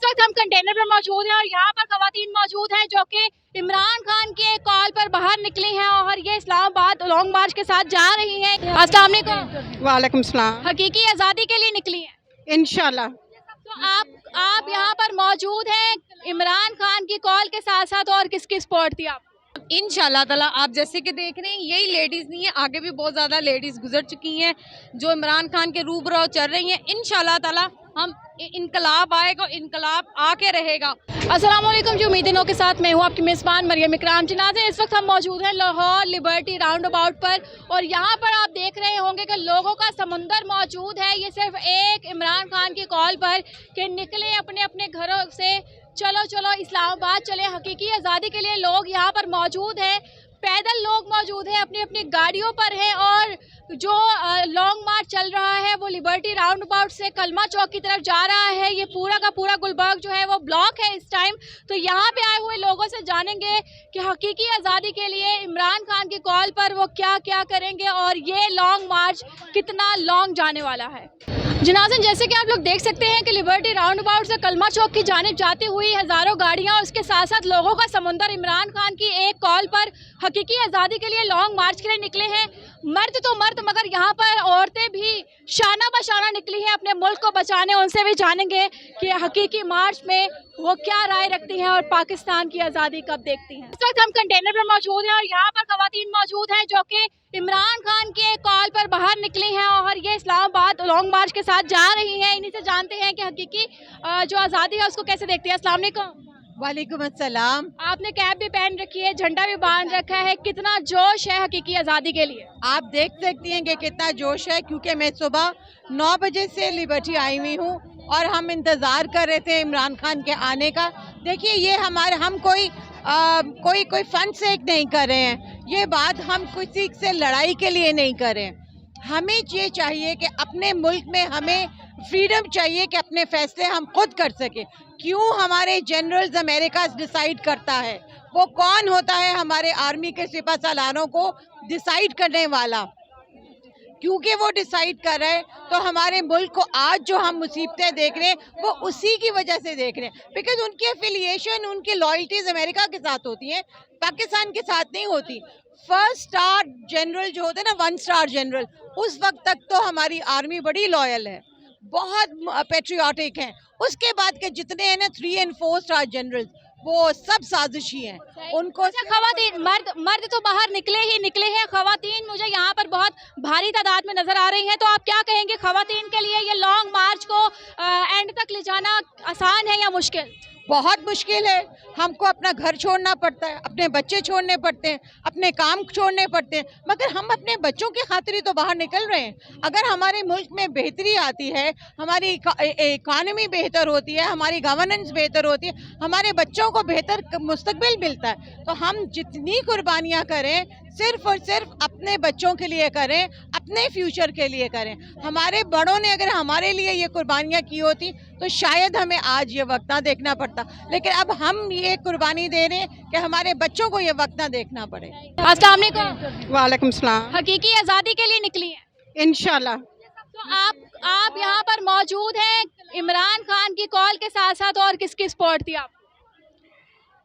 इस वक्त हम कंटेनर पर मौजूद हैं और यहाँ पर खवातीन मौजूद हैं जो कि इमरान खान के कॉल पर बाहर निकली हैं और ये इस्लामाबाद लॉन्ग मार्च के साथ जा रही हैं। अस्सलाम वालेकुम। वालेकुम सलाम। हकीकी आज़ादी के लिए निकली हैं इंशाल्लाह। तो आप यहाँ पर मौजूद हैं इमरान खान की कॉल के साथ साथ और किसकी सपोर्ट थी आप? इंशाल्लाह ताला आप जैसे कि देख रहे हैं यही लेडीज़ नहीं है, आगे भी बहुत ज़्यादा लेडीज़ गुजर चुकी हैं जो इमरान खान के रूबरू चल रही हैं। इंशाल्लाह ताला हम इनकलाब आएगा, इनकलाब आके रहेगा। अस्सलाम वालेकुम जी, उम्मीदों के साथ मैं हूँ आपकी मेज़बान मरियम इकराम जनाज़े। इस वक्त हम मौजूद हैं लाहौर लिबर्टी राउंड अबाउट पर और यहाँ पर आप देख रहे होंगे कि लोगों का समुंदर मौजूद है। ये सिर्फ एक इमरान खान की कॉल पर कि निकले अपने अपने घरों से, चलो चलो इस्लामाबाद चले, हकीकी आज़ादी के लिए लोग यहाँ पर मौजूद हैं। पैदल लोग मौजूद हैं, अपनी अपनी गाड़ियों पर हैं और जो लॉन्ग मार्च चल रहा है वो लिबर्टी राउंड अबाउट से कलमा चौक की तरफ जा रहा है। ये पूरा का पूरा गुलबर्ग जो है वो ब्लॉक है इस टाइम। तो यहाँ पे आए हुए लोगों से जानेंगे कि हकीकी आज़ादी के लिए इमरान खान की कॉल पर वो क्या क्या करेंगे और ये लॉन्ग मार्च कितना लॉन्ग जाने वाला है। जनाज़न, जैसे कि आप लोग देख सकते हैं कि लिबर्टी राउंड अबाउट से कलमा चौक की जानिब जाती हुई हज़ारों गाड़ियाँ और उसके साथ साथ लोगों का समुंदर इमरान खान की एक कॉल पर हकीकी आज़ादी के लिए लॉन्ग मार्च के लिए निकले हैं। मर्द तो मर्द मगर यहाँ पर औरतें भी शाना बशाना निकली हैं अपने मुल्क को बचाने। उनसे भी जानेंगे कि हकीकी मार्च में वो क्या राय रखती हैं और पाकिस्तान की आज़ादी कब देखती हैं। इस वक्त हम कंटेनर पर मौजूद हैं और यहाँ पर खवातीन मौजूद हैं जो कि इमरान खान के कॉल पर बाहर निकली हैं और ये इस्लामाबाद लॉन्ग मार्च के साथ जा रही हैं। इन्हीं से जानते हैं कि हकीकी जो आज़ादी है उसको कैसे देखती है। अस्सलाम वालेकुम। वालेकुम अस्सलाम। आपने कैप भी पहन रखी है, झंडा भी बांध रखा है, कितना जोश है हकीकी आज़ादी के लिए? आप देख सकती हैं कि कितना जोश है, क्योंकि मैं सुबह 9 बजे से लिबर्टी आई हुई हूँ और हम इंतज़ार कर रहे थे इमरान खान के आने का। देखिए, ये हम कोई फन से नहीं कर रहे हैं, ये बात हम किसी से लड़ाई के लिए नहीं कर रहे हैं। हमें ये चाहिए कि अपने मुल्क में हमें फ्रीडम चाहिए कि अपने फैसले हम खुद कर सकें। क्यों हमारे जनरल्स अमेरिका डिसाइड करता है? वो कौन होता है हमारे आर्मी के सिपह सालारों को डिसाइड करने वाला? क्योंकि वो डिसाइड कर रहे हैं तो हमारे मुल्क को आज जो हम मुसीबतें देख रहे हैं वो उसी की वजह से देख रहे हैं। बिकॉज उनकी एफिलिएशन, उनकी लॉयल्टीज अमेरिका के साथ होती हैं, पाकिस्तान के साथ नहीं होती। फर्स्ट स्टार जनरल जो होते हैं ना, 1 स्टार जनरल, उस वक्त तक तो हमारी आर्मी बड़ी लॉयल है, बहुत पेट्रियाटिक हैं। उसके बाद के जितने हैं ना 3 और 4 स्टार जनरल, वो सब साजिशी हैं। उनको खवातीन मर्द तो बाहर निकले हैं, खवातीन मुझे यहाँ पर बहुत भारी तादाद में नजर आ रही हैं। तो आप क्या कहेंगे, खवातीन के लिए ये लॉन्ग मार्च को एंड तक ले जाना आसान है या मुश्किल? बहुत मुश्किल है। हमको अपना घर छोड़ना पड़ता है, अपने बच्चे छोड़ने पड़ते हैं, अपने काम छोड़ने पड़ते हैं, मगर हम अपने बच्चों की खातिर तो बाहर निकल रहे हैं। अगर हमारे मुल्क में बेहतरी आती है, हमारी इकानमी बेहतर होती है, हमारी गवर्नेंस बेहतर होती है, हमारे बच्चों को बेहतर मुस्तकबिल मिलता है, तो हम जितनी कुर्बानियाँ करें सिर्फ और सिर्फ अपने बच्चों के लिए करें, अपने फ्यूचर के लिए करें। हमारे बड़ों ने अगर हमारे लिए ये कुर्बानियाँ की होती तो शायद हमें आज ये वक्त ना देखना पड़ता, लेकिन अब हम ये कुर्बानी दे रहे हैं कि हमारे बच्चों को ये वक्त ना देखना पड़े। अस्सलाम वालेकुम। वालेकुम सलाम। हकीकी आज़ादी के लिए निकली हैं इंशाल्लाह। तो आप यहाँ पर मौजूद हैं इमरान खान की कॉल के साथ साथ और किसकी सपोर्ट थी आप?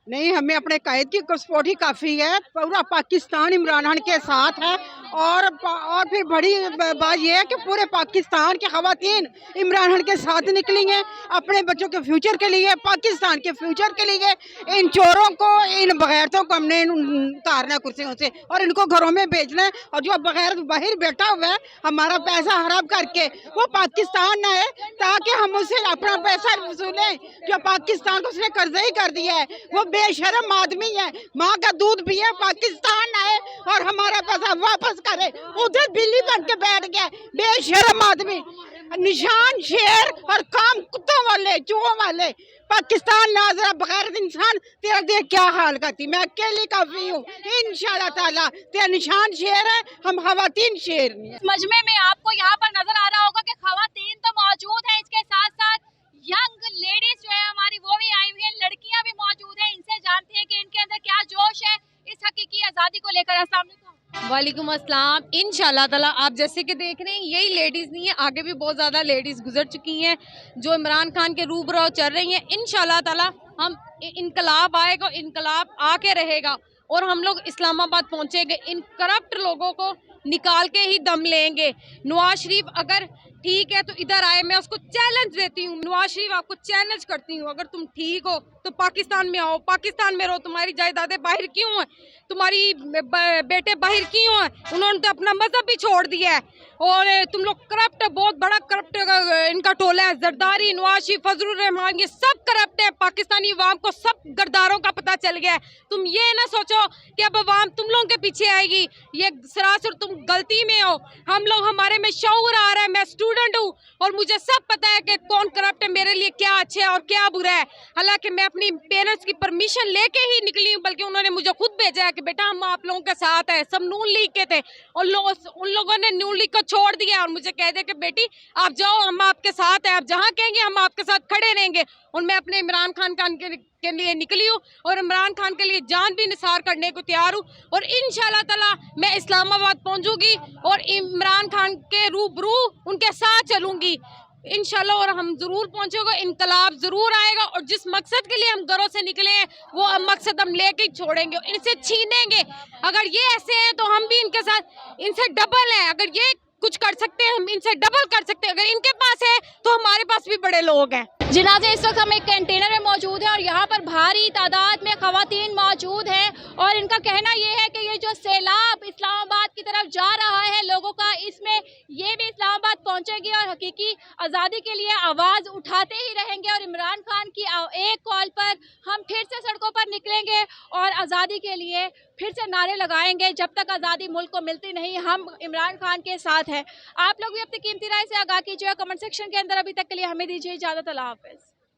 नहीं, हमें अपने कायद की सपोर्ट ही काफ़ी है। पूरा पाकिस्तान इमरान खान के साथ है और फिर बड़ी बात यह है कि पूरे पाकिस्तान की खवातीन इमरान खान के साथ निकली हैं अपने बच्चों के फ्यूचर के लिए, पाकिस्तान के फ्यूचर के लिए। इन चोरों को, इन बगैरतों को हमने उतारना कुर्सियों से और इनको घरों में भेजना है। और जो बगैर बाहर बैठा हुआ है हमारा पैसा हराब करके, वो पाकिस्तान न आए ताकि हम उसे अपना पैसा वसूलें। जो पाकिस्तान को उसने कर्जा ही कर दिया है, वो बेशरम आदमी है, माँ का दूध पिए, पाकिस्तान आए और हमारा पैसा वापस करे। उधर बिल्ली बन के बैठ गया, बेशरम आदमी, निशान शेर और काम कुत्तों वाले, चूहों वाले। पाकिस्तान ना जरा बगैर इंसान तेरा देख क्या हाल करती। मैं अकेली काफी हूँ, इंशाल्लाह ताला तेरा निशान शेर है, हम खवातीन शेर नहीं है। मजमे में आपको यहाँ पर नजर आ रहा होगा कि खवातीन तो मौजूद है, इसके साथ साथ यंग लेडीज जो है हमारी वो भी आई हुई है, लड़कियां भी मौजूद है। इनसे जानते हैं कि इनके अंदर क्या जोश है इस हकीकी आज़ादी को लेकर। अस्सलाम वालेकुम। वालेकुम अस्सलाम। इंशाल्लाह ताला आप जैसे कि देख रहे हैं यही लेडीज़ नहीं है, आगे भी बहुत ज़्यादा लेडीज़ गुजर चुकी हैं जो इमरान खान के रूबरू चल रही हैं। इंशाल्लाह ताला हम इनकलाब आएगा, इनकलाब आके रहेगा और हम लोग इस्लामाबाद पहुंचेंगे। इन करप्ट लोगों को निकाल के ही दम लेंगे। नवाज शरीफ अगर ठीक है तो इधर आए, मैं उसको चैलेंज देती हूँ। नवाज शरीफ आपको चैलेंज करती हूँ, अगर तुम ठीक हो तो पाकिस्तान में आओ, पाकिस्तान में रहो। तुम्हारी जायदादें बाहर क्यों हैं? तुम्हारी बेटे बाहर क्यों हैं? उन्होंने तो अपना मजहब भी छोड़ दिया है। और तुम लोग करप्ट, बहुत बड़ा करप्ट इनका टोला है। जरदारी, नवाज शरीफ, फजलुर रहमान, ये सब करप्ट है। पाकिस्तानी अवाम को सब गरदारों का पता चल गया है। तुम ये ना सोचो कि अब अवाम तुम लोगों के पीछे आएगी, ये सरासर तुम गलती में हो। हम लोग, हमारे में शऊर आ रहा है। मैं स्टूडेंट हूँ और मुझे सब पता है कि कौन करप्ट है, मेरे लिए क्या अच्छा है और क्या बुरा है। हालांकि मैं अपनी पेरेंट्स की परमिशन लेके ही निकली हूँ, बल्कि उन्होंने मुझे खुद भेजा है कि बेटा हम आप लोगों के साथ है। सब नून लीग के थे और उन लोगों ने नून लीग को छोड़ दिया और मुझे कह दे कि बेटी आप जाओ, हम आपके साथ हैं, आप जहाँ कहेंगे हम आपके साथ खड़े रहेंगे। और मैं अपने इमरान खान के लिए निकली हूँ और इमरान खान के लिए जान भी निसार करने को तैयार हूँ। और इंशाल्लाह ताला मैं इस्लामाबाद पहुँचूंगी और इमरान खान के रूबरू उनके साथ चलूंगी इंशाल्लाह। और हम जरूर पहुंचेंगे, इनकलाब जरूर आएगा। और जिस मकसद के लिए हम घरों से निकले हैं वो मकसद हम लेके ही छोड़ेंगे, इनसे छीनेंगे। अगर ये ऐसे हैं तो हम भी इनके साथ, इनसे डबल है। अगर ये कुछ कर सकते हैं हम इनसे डबल कर सकते हैं। अगर इनके पास है तो हमारे पास भी बड़े लोग हैं। जिनाज़े इस वक्त हम एक कंटेनर में मौजूद हैं और यहाँ पर भारी तादाद में ख़वातीन मौजूद हैं और इनका कहना ये है कि ये जो सैलाब इस्लामाबाद की तरफ जा रहा है लोगों का, इसमें ये भी इस्लामाबाद पहुँचेगी और हकीकी आज़ादी के लिए आवाज़ उठाते ही रहेंगे। और इमरान खान की एक कॉल पर हम फिर से सड़कों पर निकलेंगे और आज़ादी के लिए फिर से नारे लगाएंगे। जब तक आज़ादी मुल्क को मिलती नहीं, हम इमरान खान के साथ हैं। आप लोग भी अपनी कीमती राय से आगाह कीजिएगा कमेंट सेक्शन के अंदर। अभी तक के लिए हमें दीजिए इजाज़त। अल्लाह हाफ़िज़।